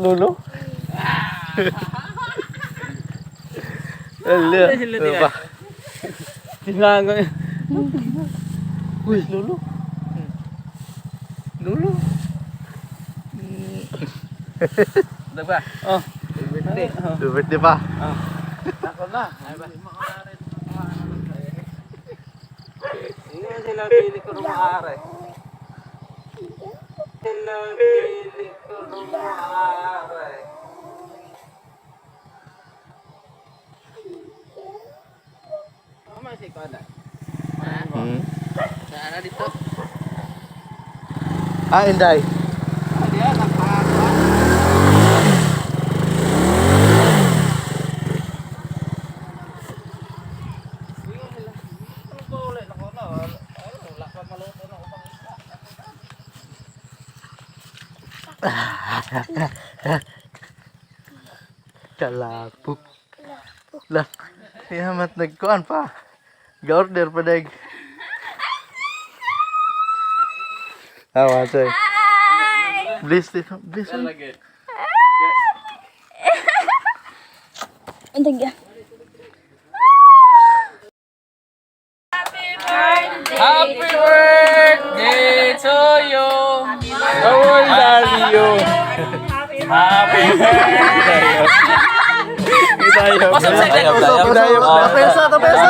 Lolo. Ala. Apa? Tinango. Uy, Lolo. Lolo. Udah ba? Oh. Birthday. Birthday pa. Ako na. Ay ba? Sino sila pili ko ng maaari? Sila pili ko ng maaari. Ano masih ko na? Sana dito. Ah, Inday. Dia nakaka. Kalapuk. Lah, yamat nagkuan pa. Ga-order pa dag. Awa say. Bliss dito, bliss. Antag ya. Happy birthday to you. How old are you? Happy birthday. Idayop. Pasok sa Idayop. Tapesa, tapesa.